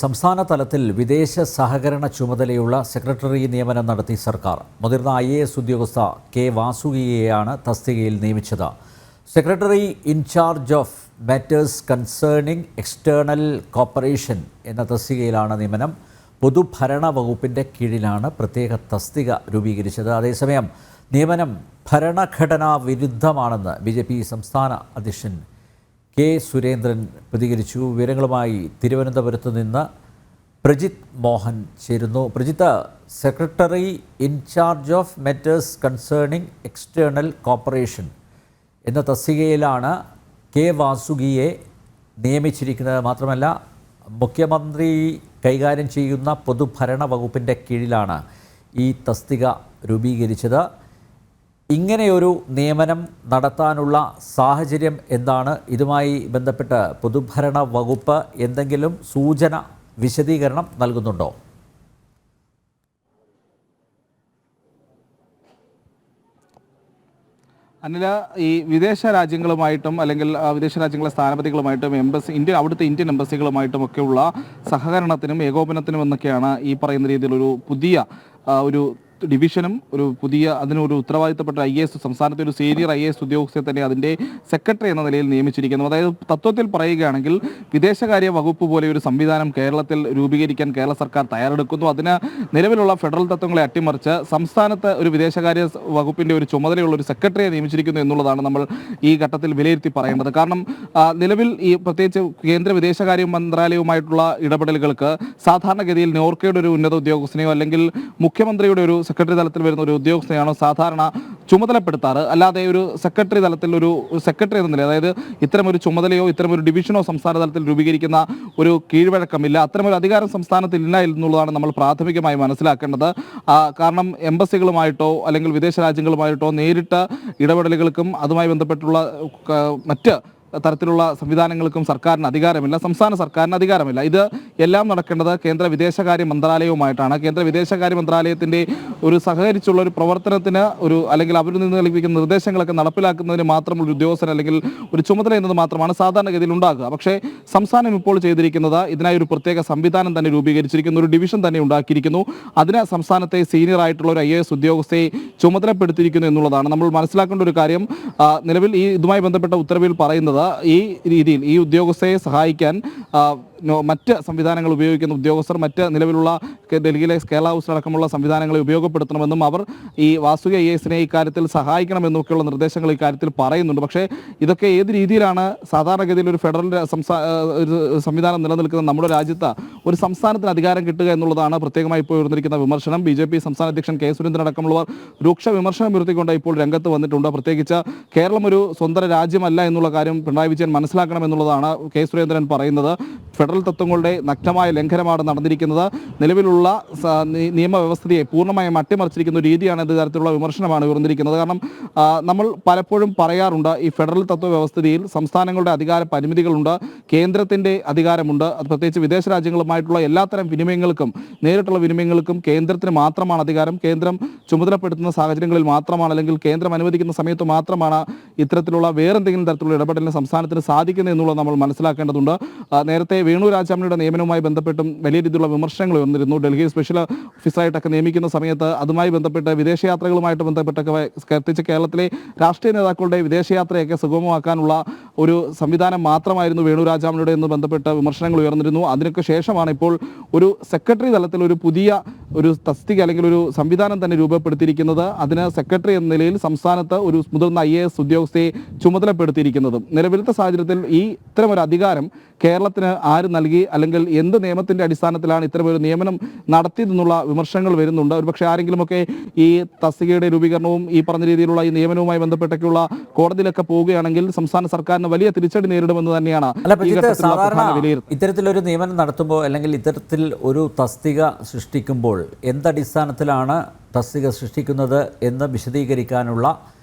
സംസ്ഥാന തലത്തിൽ വിദേശ സഹകരണ ചുമതലയുള്ള സെക്രട്ടറി നിയമനം നടത്തി സർക്കാർ. മുതിർന്ന IAS ഉദ്യോഗസ്ഥ കെ വാസുകിയെയാണ് തസ്തികയിൽ നിയമിച്ചത്. Secretary in charge of matters concerning external corporation എന്ന തസ്തികയിലാണ് നിയമനം. പൊതുഭരണ വകുപ്പിൻ്റെ കീഴിലാണ് പ്രത്യേക തസ്തിക രൂപീകരിച്ചത്. അതേസമയം നിയമനം ഭരണഘടനാ വിരുദ്ധമാണെന്ന് BJP സംസ്ഥാന അധ്യക്ഷൻ കെ സുരേന്ദ്രൻ പ്രതികരിച്ചു. വിവരങ്ങളുമായി തിരുവനന്തപുരത്ത് നിന്ന് പ്രജിത്ത് മോഹൻ ചേരുന്നു. Prajith, secretary in charge of matters concerning external corporation എന്ന തസ്തികയിലാണ് കെ വാസുകിയെ നിയമിച്ചിരിക്കുന്നത്. മാത്രമല്ല, മുഖ്യമന്ത്രി കൈകാര്യം ചെയ്യുന്ന പൊതുഭരണ വകുപ്പിൻ്റെ കീഴിലാണ് ഈ തസ്തിക രൂപീകരിച്ചത്. ഇങ്ങനെയൊരു നിയമനം നടത്താനുള്ള സാഹചര്യം എന്താണ്? ഇതുമായി ബന്ധപ്പെട്ട് പൊതുഭരണ വകുപ്പ് എന്തെങ്കിലും വിശദീകരണം നൽകുന്നുണ്ടോ? അനില, ഈ വിദേശ രാജ്യങ്ങളുമായിട്ടും അല്ലെങ്കിൽ വിദേശ രാജ്യങ്ങളെ സ്ഥാനപതികളുമായിട്ടും അവിടുത്തെ ഇന്ത്യൻ എംബസികളുമായിട്ടും ഒക്കെയുള്ള സഹകരണത്തിനും ഏകോപനത്തിനും എന്നൊക്കെയാണ് ഈ പറയുന്ന രീതിയിലൊരു പുതിയ ഒരു ഡിവിഷനും അതിനൊരു ഉത്തരവാദിത്തപ്പെട്ട സംസ്ഥാനത്തെ ഒരു സീനിയർ IAS ഉദ്യോഗസ്ഥയെ തന്നെ അതിൻ്റെ സെക്രട്ടറി എന്ന നിലയിൽ നിയമിച്ചിരിക്കുന്നു. അതായത് തത്വത്തിൽ പറയുകയാണെങ്കിൽ വിദേശകാര്യ വകുപ്പ് പോലെ ഒരു സംവിധാനം കേരളത്തിൽ രൂപീകരിക്കാൻ കേരള സർക്കാർ തയ്യാറെടുക്കുന്നു. അതിന് നിലവിലുള്ള ഫെഡറൽ തത്വങ്ങളെ അട്ടിമറിച്ച് സംസ്ഥാനത്ത് ഒരു വിദേശകാര്യ വകുപ്പിൻ്റെ ഒരു ചുമതലയുള്ള ഒരു സെക്രട്ടറിയെ നിയമിച്ചിരിക്കുന്നു എന്നുള്ളതാണ് നമ്മൾ ഈ ഘട്ടത്തിൽ വിലയിരുത്തി പറയേണ്ടത്. കാരണം നിലവിൽ ഈ പ്രത്യേകിച്ച് കേന്ദ്ര വിദേശകാര്യ മന്ത്രാലയവുമായിട്ടുള്ള ഇടപെടലുകൾക്ക് സാധാരണഗതിയിൽ നോർക്കയുടെ ഒരു ഉന്നത ഉദ്യോഗസ്ഥനെയോ അല്ലെങ്കിൽ മുഖ്യമന്ത്രിയുടെ ഒരു സെക്രട്ടറി തലത്തിൽ വരുന്ന ഒരു ഉദ്യോഗസ്ഥനെയാണോ സാധാരണ ചുമതലപ്പെടുത്താറ്. അല്ലാതെ ഒരു സെക്രട്ടറി തലത്തിൽ ഒരു സെക്രട്ടറി എന്ന നിലയിൽ, അതായത് ഇത്തരമൊരു ചുമതലയോ ഇത്തരമൊരു ഡിവിഷനോ സംസ്ഥാന തലത്തിൽ രൂപീകരിക്കുന്ന ഒരു കീഴ്വഴക്കമില്ല. അത്തരമൊരു അധികാരം സംസ്ഥാനത്തിൽ ഇല്ല എന്നുള്ളതാണ് നമ്മൾ പ്രാഥമികമായി മനസ്സിലാക്കേണ്ടത്. കാരണം എംബസികളുമായിട്ടോ അല്ലെങ്കിൽ വിദേശ രാജ്യങ്ങളുമായിട്ടോ നേരിട്ട് ഇടപെടലുകൾക്കും അതുമായി ബന്ധപ്പെട്ടുള്ള മറ്റ് തരത്തിലുള്ള സംവിധാനങ്ങൾക്കും സർക്കാരിന് അധികാരമില്ല, സംസ്ഥാന സർക്കാരിന് അധികാരമില്ല. ഇത് എല്ലാം നടക്കേണ്ടത് കേന്ദ്ര വിദേശകാര്യ മന്ത്രാലയവുമായിട്ടാണ്. കേന്ദ്ര വിദേശകാര്യ മന്ത്രാലയത്തിൻ്റെ ഒരു സഹകരിച്ചുള്ള ഒരു പ്രവർത്തനത്തിന് അല്ലെങ്കിൽ അവരിൽ നിന്ന് ലഭിക്കുന്ന നിർദ്ദേശങ്ങളൊക്കെ നടപ്പിലാക്കുന്നതിന് മാത്രം ഒരു ഉദ്യോഗസ്ഥൻ അല്ലെങ്കിൽ ഒരു ചുമതല എന്നത് മാത്രമാണ് സാധാരണഗതിയിൽ ഉണ്ടാകുക. പക്ഷേ സംസ്ഥാനം ഇപ്പോൾ ചെയ്തിരിക്കുന്നത് ഇതിനായി ഒരു പ്രത്യേക സംവിധാനം തന്നെ രൂപീകരിച്ചിരിക്കുന്നു, ഒരു ഡിവിഷൻ തന്നെ ഉണ്ടാക്കിയിരിക്കുന്നു. അതിന് സംസ്ഥാനത്തെ സീനിയർ ആയിട്ടുള്ള ഒരു IAS ഉദ്യോഗസ്ഥയെ ചുമതലപ്പെടുത്തിയിരിക്കുന്നു എന്നുള്ളതാണ് നമ്മൾ മനസ്സിലാക്കേണ്ട ഒരു കാര്യം. നിലവിൽ ഇതുമായി ബന്ധപ്പെട്ട ഉത്തരവിൽ പറയുന്നത് ഈ രീതിയിൽ ഈ ഉദ്യോഗസ്ഥയെ സഹായിക്കാൻ മറ്റ് സംവിധാനങ്ങൾ ഉപയോഗിക്കുന്ന ഉദ്യോഗസ്ഥർ മറ്റ് നിലവിലുള്ള ഡൽഹിയിലെ കേരള ഹൗസ് അടക്കമുള്ള സംവിധാനങ്ങളെ ഉപയോഗപ്പെടുത്തണമെന്നും അവർ ഈ വാസുകി IASനെ ഇക്കാര്യത്തിൽ സഹായിക്കണമെന്നൊക്കെയുള്ള നിർദ്ദേശങ്ങൾ ഇക്കാര്യത്തിൽ പറയുന്നുണ്ട്. പക്ഷേ ഇതൊക്കെ ഏത് രീതിയിലാണ് സാധാരണഗതിയിൽ ഒരു ഫെഡറൽ സംവിധാനം നിലനിൽക്കുന്ന നമ്മുടെ രാജ്യത്ത് ഒരു സംസ്ഥാനത്തിന് അധികാരം കിട്ടുക എന്നുള്ളതാണ് പ്രത്യേകമായി ഇപ്പോൾ ഉയർന്നിരിക്കുന്ന വിമർശനം. BJP സംസ്ഥാന അധ്യക്ഷൻ കെ സുരേന്ദ്രൻ അടക്കമുള്ളവർ രൂക്ഷ വിമർശനം ഉയർത്തിക്കൊണ്ട് ഇപ്പോൾ രംഗത്ത് വന്നിട്ടുണ്ട്. പ്രത്യേകിച്ച് കേരളം ഒരു സ്വന്തം രാജ്യമല്ല എന്നുള്ള കാര്യം പിണറായി വിജയൻ മനസ്സിലാക്കണമെന്നുള്ളതാണ് കെ സുരേന്ദ്രൻ പറയുന്നത്. ഫെഡറൽ തത്വങ്ങളുടെ നഗ്നമായ ലംഘനമാണ് നടന്നിരിക്കുന്നത്. നിലവിലുള്ള നിയമവ്യവസ്ഥയെ പൂർണ്ണമായും അട്ടിമറിച്ചിരിക്കുന്ന രീതിയാണ് ഇത് തരത്തിലുള്ള വിമർശനമാണ് ഉയർന്നിരിക്കുന്നത്. കാരണം നമ്മൾ പലപ്പോഴും പറയാറുണ്ട്, ഈ ഫെഡറൽ തത്വ വ്യവസ്ഥയിൽ സംസ്ഥാനങ്ങളുടെ അധികാര പരിമിതികളുണ്ട്, കേന്ദ്രത്തിൻ്റെ അധികാരമുണ്ട്. അത് പ്രത്യേകിച്ച് വിദേശ രാജ്യങ്ങളുമായിട്ടുള്ള എല്ലാത്തരം വിനിമയങ്ങൾക്കും നേരിട്ടുള്ള വിനിമയങ്ങൾക്കും കേന്ദ്രത്തിന് മാത്രമാണ് അധികാരം. കേന്ദ്രം ചുമതലപ്പെടുത്തുന്ന സാഹചര്യങ്ങളിൽ മാത്രമാണ് അല്ലെങ്കിൽ കേന്ദ്രം അനുവദിക്കുന്ന സമയത്ത് മാത്രമാണ് ഇത്തരത്തിലുള്ള വേറെന്തെങ്കിലും തരത്തിലുള്ള ഇടപെടലിന് സംസ്ഥാനത്തിന് സാധിക്കുന്നത് എന്നുള്ളത് നമ്മൾ മനസ്സിലാക്കേണ്ടതുണ്ട്. നേരത്തെ വേണു രാജാമണിയുടെ നിയമനവുമായി ബന്ധപ്പെട്ടും വലിയ രീതിയിലുള്ള വിമർശനങ്ങൾ വന്നിരുന്നു. ഡൽഹിയിൽ സ്പെഷ്യൽ ഓഫീസറായിട്ടൊക്കെ നിയമിക്കുന്ന സമയത്ത് അതുമായി ബന്ധപ്പെട്ട് വിദേശയാത്രകളുമായിട്ട് ബന്ധപ്പെട്ടൊക്കെ പ്രത്യേകിച്ച് കേരളത്തിലെ രാഷ്ട്രീയ നേതാക്കളുടെ വിദേശയാത്രയൊക്കെ സുഗമമാക്കാനുള്ള ഒരു സംവിധാനം മാത്രമായിരുന്നു വേണു രാജാമണിയുടെ എന്ന് ബന്ധപ്പെട്ട് വിമർശനങ്ങൾ ഉയർന്നിരുന്നു. അതിനൊക്കെ ശേഷമാണ് ഇപ്പോൾ ഒരു സെക്രട്ടറി തലത്തിൽ ഒരു പുതിയ ഒരു തസ്തിക അല്ലെങ്കിൽ ഒരു സംവിധാനം തന്നെ രൂപപ്പെടുത്തിയിരിക്കുന്നത്. അതിന് സെക്രട്ടറി എന്ന നിലയിൽ സംസ്ഥാനത്ത് ഒരു മുതിർന്ന IAS ഉദ്യോഗസ്ഥയെ ചുമതലപ്പെടുത്തിയിരിക്കുന്നത്. നിലവിലത്തെ സാഹചര്യത്തിൽ ഇത്തരമൊരു അധികാരം കേരളത്തിന് ആര് നൽകി അല്ലെങ്കിൽ എന്ത് നിയമത്തിൻ്റെ അടിസ്ഥാനത്തിലാണ് ഇത്തരമൊരു നിയമനം നടത്തിയതെന്നുള്ള വിമർശനങ്ങൾ വരുന്നുണ്ട്. ഒരുപക്ഷെ ആരെങ്കിലുമൊക്കെ ഈ തസ്തികയുടെ രൂപീകരണവും ഈ പറഞ്ഞ രീതിയിലുള്ള ഈ നിയമനവുമായി ബന്ധപ്പെട്ടൊക്കെയുള്ള കോടതിയിലൊക്കെ പോവുകയാണെങ്കിൽ സംസ്ഥാന സർക്കാരിന് വലിയ തിരിച്ചടി നേരിടുമെന്ന് തന്നെയാണ് ഇത്തരത്തിലൊരു നിയമനം നടത്തുമ്പോൾ അല്ലെങ്കിൽ ഇത്തരത്തിൽ ഒരു തസ്തിക സൃഷ്ടിക്കുമ്പോൾ എന്തടിസ്ഥാനത്തിലാണ് തസ്തിക സൃഷ്ടിക്കുന്നത് എന്ന് വിശദീകരിക്കാനുള്ള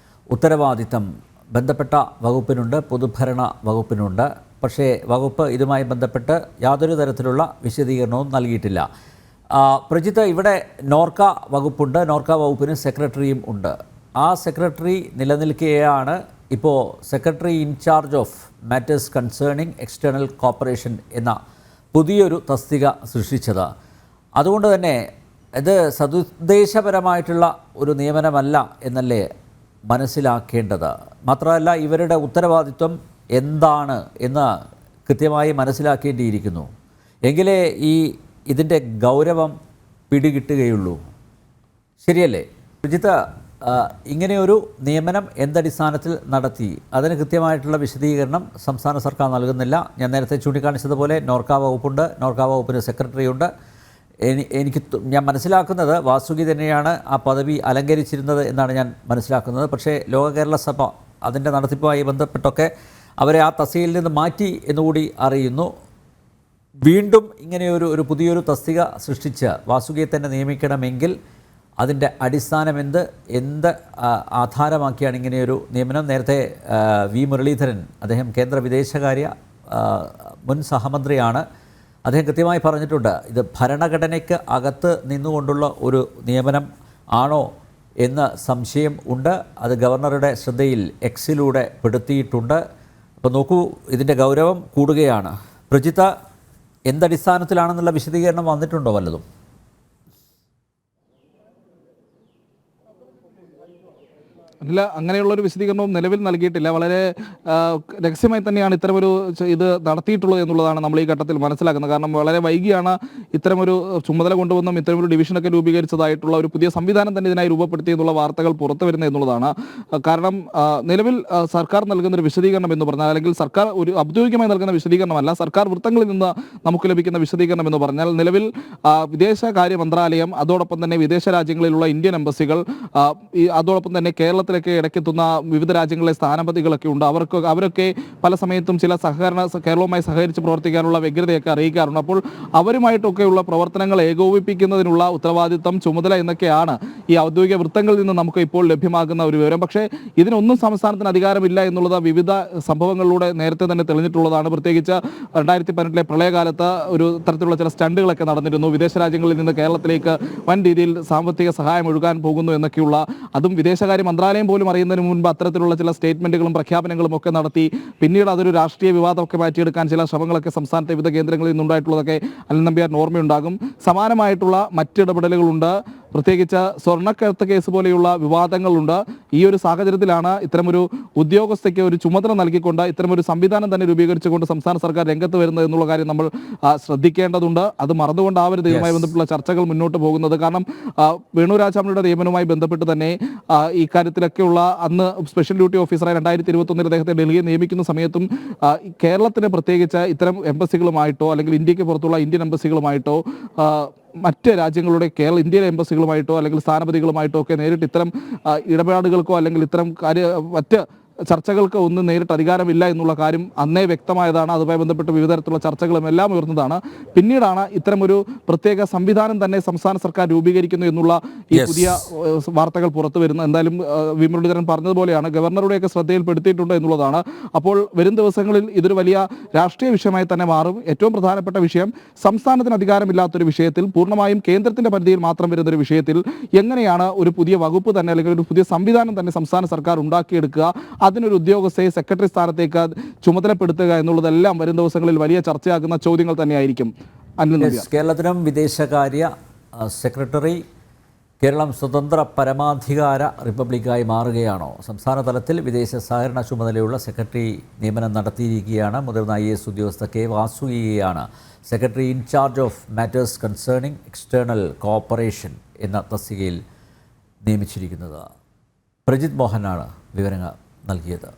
ഉത്തരവാദിത്തം ബന്ധപ്പെട്ട വകുപ്പിനുണ്ട്, പൊതുഭരണ വകുപ്പിനുണ്ട്. പക്ഷേ വകുപ്പ് ഇതുമായി ബന്ധപ്പെട്ട് യാതൊരു തരത്തിലുള്ള വിശദീകരണവും നൽകിയിട്ടില്ല. പ്രജിത്ത്, ഇവിടെ നോർക്ക വകുപ്പുണ്ട്, നോർക്ക വകുപ്പിന് സെക്രട്ടറിയും ഉണ്ട്. ആ സെക്രട്ടറി നിലനിൽക്കുകയാണ് ഇപ്പോൾ secretary in charge of matters concerning external corporation എന്ന പുതിയൊരു തസ്തിക സൃഷ്ടിച്ചത്. അതുകൊണ്ട് തന്നെ ഇത് സതുദ്ദേശപരമായിട്ടുള്ള ഒരു നിയമനമല്ല എന്നല്ലേ മനസ്സിലാക്കേണ്ടത്. മാത്രമല്ല ഇവരുടെ ഉത്തരവാദിത്വം എന്താണ് എന്ന് കൃത്യമായി മനസ്സിലാക്കേണ്ടിയിരിക്കുന്നു. എങ്കിലേ ഇതിൻ്റെ ഗൗരവം പിടികിട്ടുകയുള്ളൂ. ശരിയല്ലേ സുജിത്ത്? ഇങ്ങനെയൊരു നിയമനം എന്തടിസ്ഥാനത്തിൽ നടത്തി, അതിന് കൃത്യമായിട്ടുള്ള വിശദീകരണം സംസ്ഥാന സർക്കാർ നൽകുന്നില്ല. ഞാൻ നേരത്തെ ചൂണ്ടിക്കാണിച്ചതുപോലെ നോർക്ക വകുപ്പുണ്ട്, നോർക്ക വകുപ്പിന് സെക്രട്ടറിയുണ്ട്. ഞാൻ മനസ്സിലാക്കുന്നത് വാസുകി തന്നെയാണ് ആ പദവി അലങ്കരിച്ചിരുന്നത് എന്നാണ് ഞാൻ മനസ്സിലാക്കുന്നത്. പക്ഷേ ലോക കേരള സഭ അതിൻ്റെ നടത്തിപ്പുമായി ബന്ധപ്പെട്ടൊക്കെ അവരെ ആ തസ്തികയിൽ നിന്ന് മാറ്റി എന്നുകൂടി അറിയുന്നു. വീണ്ടും ഇങ്ങനെയൊരു പുതിയൊരു തസ്തിക സൃഷ്ടിച്ച് വാസുകിയെ തന്നെ നിയമിക്കണമെങ്കിൽ അതിൻ്റെ അടിസ്ഥാനം എന്ത് ആധാരമാക്കിയാണ് ഇങ്ങനെയൊരു നിയമനം? നേരത്തെ വി മുരളീധരൻ, അദ്ദേഹം കേന്ദ്ര വിദേശകാര്യ മുൻ സഹമന്ത്രിയാണ്, അദ്ദേഹം കൃത്യമായി പറഞ്ഞിട്ടുണ്ട് ഇത് ഭരണഘടനയ്ക്ക് അകത്ത് നിന്നുകൊണ്ടുള്ള ഒരു നിയമനം ആണോ എന്ന് സംശയം ഉണ്ട്. അത് ഗവർണറുടെ ശ്രദ്ധയിൽ എക്സിലൂടെ പെടുത്തിയിട്ടുണ്ട്. അപ്പോൾ നോക്കൂ, ഇതിൻ്റെ ഗൗരവം കൂടുകയാണ്. പ്രജിത്ത, എന്തടിസ്ഥാനത്തിലാണെന്നുള്ള വിശദീകരണം വന്നിട്ടുണ്ടോ വല്ലതും? അല്ല, അങ്ങനെയുള്ളൊരു വിശദീകരണവും നിലവിൽ നൽകിയിട്ടില്ല. വളരെ രഹസ്യമായി തന്നെയാണ് ഇത്തരമൊരു ഇത് നടത്തിയിട്ടുള്ളത് എന്നുള്ളതാണ് നമ്മൾ ഈ ഘട്ടത്തിൽ മനസ്സിലാക്കുന്നത്. കാരണം വളരെ വൈകിയാണ് ഇത്തരമൊരു ചുമതല കൊണ്ടുവന്നും ഇത്തരമൊരു ഡിവിഷനൊക്കെ രൂപീകരിച്ചതായിട്ടുള്ള ഒരു പുതിയ സംവിധാനം തന്നെ ഇതിനായി രൂപപ്പെടുത്തി എന്നുള്ള വാർത്തകൾ പുറത്തു വരുന്നത് എന്നുള്ളതാണ്. കാരണം നിലവിൽ സർക്കാർ നൽകുന്നൊരു വിശദീകരണം എന്ന് പറഞ്ഞാൽ, അല്ലെങ്കിൽ സർക്കാർ ഒരു ഔദ്യോഗികമായി നൽകുന്ന വിശദീകരണമല്ല, സർക്കാർ വൃത്തങ്ങളിൽ നിന്ന് നമുക്ക് ലഭിക്കുന്ന വിശദീകരണം എന്ന് പറഞ്ഞാൽ, നിലവിൽ വിദേശകാര്യ മന്ത്രാലയം, അതോടൊപ്പം തന്നെ വിദേശ രാജ്യങ്ങളിലുള്ള ഇന്ത്യൻ എംബസികൾ, അതോടൊപ്പം തന്നെ കേരളത്തിലൊക്കെ ഇടയ്ക്കെത്തുന്ന വിവിധ രാജ്യങ്ങളിലെ സ്ഥാനപതികളൊക്കെ ഉണ്ട്. അവരൊക്കെ പല സമയത്തും ചില കേരളവുമായി സഹകരിച്ച് പ്രവർത്തിക്കാനുള്ള വ്യഗ്രതയൊക്കെ അറിയിക്കാറുണ്ട്. അപ്പോൾ അവരുമായിട്ടൊക്കെയുള്ള പ്രവർത്തനങ്ങൾ ഏകോപിപ്പിക്കുന്നതിനുള്ള ഉത്തരവാദിത്തം, ചുമതല എന്നൊക്കെയാണ് ഈ ഔദ്യോഗിക വൃത്തങ്ങളിൽ നിന്ന് നമുക്ക് ഇപ്പോൾ ലഭ്യമാകുന്ന ഒരു വിവരം. പക്ഷേ ഇതിനൊന്നും സംസ്ഥാനത്തിന് അധികാരമില്ല എന്നുള്ളത് വിവിധ സംഭവങ്ങളിലൂടെ നേരത്തെ തന്നെ തെളിഞ്ഞിട്ടുള്ളതാണ്. പ്രത്യേകിച്ച് 2018 പ്രളയകാലത്ത് ഒരു തരത്തിലുള്ള ചില സ്റ്റണ്ടുകളൊക്കെ നടന്നിരുന്നു. വിദേശ രാജ്യങ്ങളിൽ നിന്ന് കേരളത്തിലേക്ക് വൻ രീതിയിൽ സാമ്പത്തിക സഹായം ഒഴുകാൻ പോകുന്നു എന്നൊക്കെയുള്ള, അതും വിദേശകാര്യ മന്ത്രാലയം പോലും അറിയുന്നതിന് മുൻപ് അത്തരത്തിലുള്ള ചില സ്റ്റേറ്റ്മെന്റുകളും പ്രഖ്യാപനങ്ങളും ഒക്കെ നടത്തി പിന്നീട് അതൊരു രാഷ്ട്രീയ വിവാദമൊക്കെ മാറ്റിയെടുക്കാൻ ചില ശ്രമങ്ങളൊക്കെ സംസ്ഥാനത്തെ വിവിധ കേന്ദ്രങ്ങളിൽ നിന്നുണ്ടായിട്ടുള്ളതൊക്കെ അനിൽ നമ്പ്യാർ ഓർമ്മയുണ്ടാകും. സമാനമായിട്ടുള്ള മറ്റിടപെടലുകളുണ്ട്. പ്രത്യേകിച്ച് സ്വർണ്ണക്കടത്ത് കേസ് പോലെയുള്ള വിവാദങ്ങളുണ്ട്. ഈ ഒരു സാഹചര്യത്തിലാണ് ഇത്തരമൊരു ഉദ്യോഗസ്ഥയ്ക്ക് ഒരു ചുമതല നൽകിക്കൊണ്ട് ഇത്തരമൊരു സംവിധാനം തന്നെ രൂപീകരിച്ചുകൊണ്ട് സംസ്ഥാന സർക്കാർ രംഗത്ത് വരുന്നത് എന്നുള്ള കാര്യം നമ്മൾ ശ്രദ്ധിക്കേണ്ടതുണ്ട്. അത് മറന്നുകൊണ്ടാവരുത് ഇതുമായി ബന്ധപ്പെട്ടുള്ള ചർച്ചകൾ മുന്നോട്ട് പോകുന്നത്. കാരണം വേണു രാജാമണിയുടെ നിയമനവുമായി ബന്ധപ്പെട്ട് തന്നെ ഈ കാര്യത്തിലൊക്കെയുള്ള അന്ന് സ്പെഷ്യൽ ഡ്യൂട്ടി ഓഫീസറായി 2021 അദ്ദേഹത്തെ ഡൽഹിയിൽ നിയമിക്കുന്ന സമയത്തും കേരളത്തിന് പ്രത്യേകിച്ച് ഇത്തരം എംബസികളുമായിട്ടോ അല്ലെങ്കിൽ ഇന്ത്യക്ക് പുറത്തുള്ള ഇന്ത്യൻ എംബസികളുമായിട്ടോ മറ്റ് രാജ്യങ്ങളുടെ ഇന്ത്യൻ എംബസികളുമായിട്ടോ അല്ലെങ്കിൽ സ്ഥാനപതികളുമായിട്ടോ ഒക്കെ നേരിട്ട് ഇത്തരം ഇടപാടുകൾക്കോ അല്ലെങ്കിൽ ഇത്തരം മറ്റ് ചർച്ചകൾക്ക് ഒന്നും നേരിട്ട് അധികാരമില്ല എന്നുള്ള കാര്യം അന്നേ വ്യക്തമായതാണ്. അതുമായി ബന്ധപ്പെട്ട് വിവിധ തരത്തിലുള്ള ചർച്ചകളും എല്ലാം ഉയർന്നതാണ്. പിന്നീടാണ് ഇത്തരമൊരു പ്രത്യേക സംവിധാനം തന്നെ സംസ്ഥാന സർക്കാർ രൂപീകരിക്കുന്നു എന്നുള്ള ഈ പുതിയ വാർത്തകൾ പുറത്തു വരുന്നത്. എന്തായാലും വി മുരളീധരൻ പറഞ്ഞതുപോലെയാണ്, ഗവർണറുടെയൊക്കെ ശ്രദ്ധയിൽപ്പെടുത്തിയിട്ടുണ്ട് എന്നുള്ളതാണ്. അപ്പോൾ വരും ദിവസങ്ങളിൽ ഇതൊരു വലിയ രാഷ്ട്രീയ വിഷയമായി തന്നെ മാറും. ഏറ്റവും പ്രധാനപ്പെട്ട വിഷയം, സംസ്ഥാനത്തിന് അധികാരമില്ലാത്തൊരു വിഷയത്തിൽ, പൂർണ്ണമായും കേന്ദ്രത്തിന്റെ പരിധിയിൽ മാത്രം വരുന്നൊരു വിഷയത്തിൽ എങ്ങനെയാണ് ഒരു പുതിയ വകുപ്പ് തന്നെ അല്ലെങ്കിൽ ഒരു പുതിയ സംവിധാനം തന്നെ സംസ്ഥാന സർക്കാർ ഉണ്ടാക്കിയെടുക്കുക, അതിനൊരു ഉദ്യോഗസ്ഥയെ സെക്രട്ടറി സ്ഥാനത്തേക്ക് ചുമതലപ്പെടുത്തുക എന്നുള്ളതെല്ലാം വരും ദിവസങ്ങളിൽ വലിയ ചർച്ചയാകുന്ന ചോദ്യങ്ങൾ തന്നെയായിരിക്കും. കേരളത്തിനും വിദേശകാര്യ സെക്രട്ടറി, കേരളം സ്വതന്ത്ര പരമാധികാര റിപ്പബ്ലിക്കായി മാറുകയാണോ? സംസ്ഥാന തലത്തിൽ വിദേശ സഹകരണ ചുമതലയുള്ള സെക്രട്ടറി നിയമനം നടത്തിയിരിക്കുകയാണ്. മുതിർന്ന IAS ഉദ്യോഗസ്ഥ കെ വാസുകിയെയാണ് secretary in charge of matters concerning external cooperation എന്ന തസ്തികയിൽ നിയമിച്ചിരിക്കുന്നത്. പ്രജിത് മോഹനാണ് വിവരങ്ങൾ നൽകിയത്.